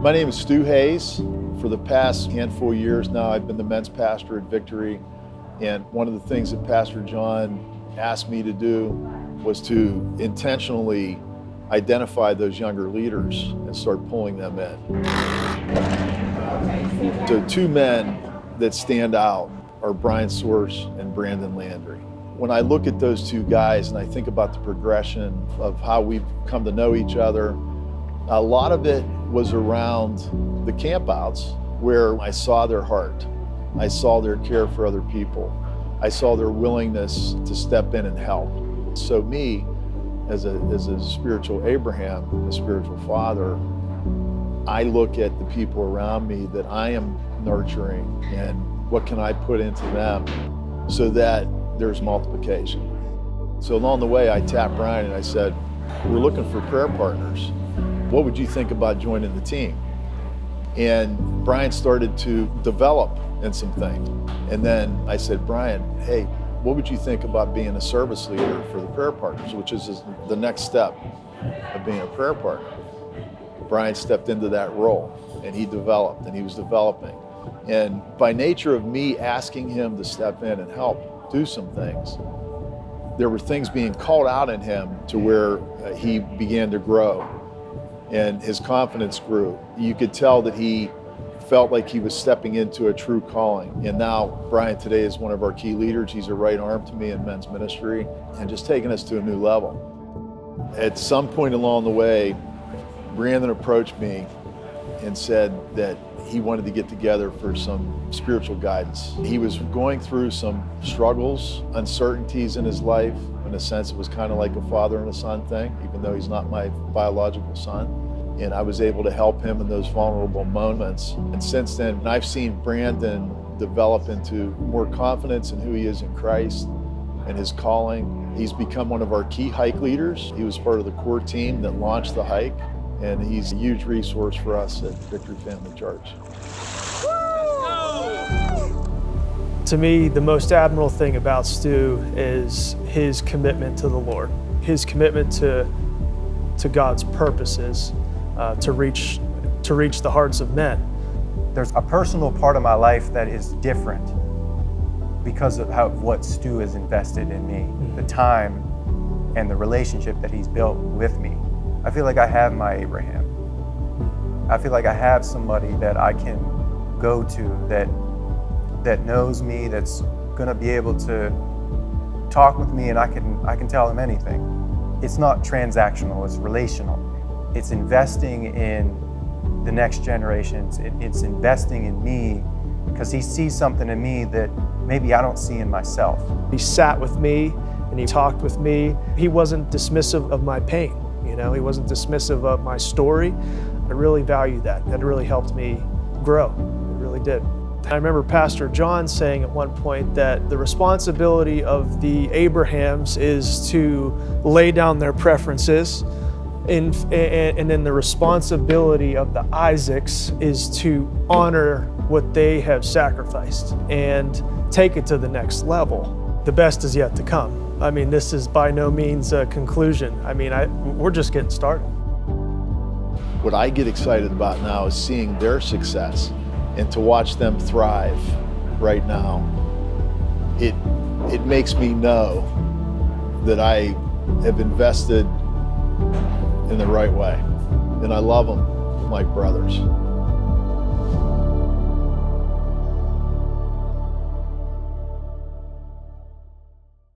My name is Stu Hayes. For the past handful of years now, I've been the men's pastor at Victory. And one of the things that Pastor John asked me to do was to intentionally identify those younger leaders and start pulling them in. So two men that stand out are Brian Source and Brandon Landry. When I look at those two guys and I think about the progression of how we've come to know each other, a lot of it was around the campouts where I saw their heart. I saw their care for other people. I saw their willingness to step in and help. So me, as a spiritual Abraham, a spiritual father, I look at the people around me that I am nurturing and what can I put into them so that there's multiplication. So along the way, I tapped Brian and I said, we're looking for prayer partners. What would you think about joining the team? And Brian started to develop in some things. And then I said, Brian, hey, what would you think about being a service leader for the prayer partners, which is the next step of being a prayer partner? Brian stepped into that role and he developed and he was developing. And by nature of me asking him to step in and help do some things, there were things being called out in him to where he began to grow and his confidence grew. You could tell that he felt like he was stepping into a true calling. And now Brian today is one of our key leaders. He's a right arm to me in men's ministry and just taking us to a new level. At some point along the way, Brandon approached me and said that he wanted to get together for some spiritual guidance. He was going through some struggles, uncertainties in his life. In a sense, it was kind of like a father and a son thing, even though he's not my biological son. And I was able to help him in those vulnerable moments. And since then, I've seen Brandon develop into more confidence in who he is in Christ and his calling. He's become one of our key hike leaders. He was part of the core team that launched the hike. And he's a huge resource for us at Victory Family Church. To me, the most admirable thing about Stu is his commitment to the Lord, his commitment to God's purposes, to reach the hearts of men. There's a personal part of my life that is different because of what Stu has invested in me, the time and the relationship that he's built with me. I feel like I have my Abraham. I feel like I have somebody that I can go to that knows me, that's gonna be able to talk with me and I can tell him anything. It's not transactional, it's relational. It's investing in the next generations. It's investing in me because he sees something in me that maybe I don't see in myself. He sat with me and he talked with me. He wasn't dismissive of my pain. He wasn't dismissive of my story. I really value that. That really helped me grow. It really did. I remember Pastor John saying at one point that the responsibility of the Abrahams is to lay down their preferences, and then the responsibility of the Isaacs is to honor what they have sacrificed and take it to the next level. The best is yet to come. I mean, this is by no means a conclusion. I mean, we're just getting started. What I get excited about now is seeing their success and to watch them thrive right now. It makes me know that I have invested in the right way, and I love them like brothers.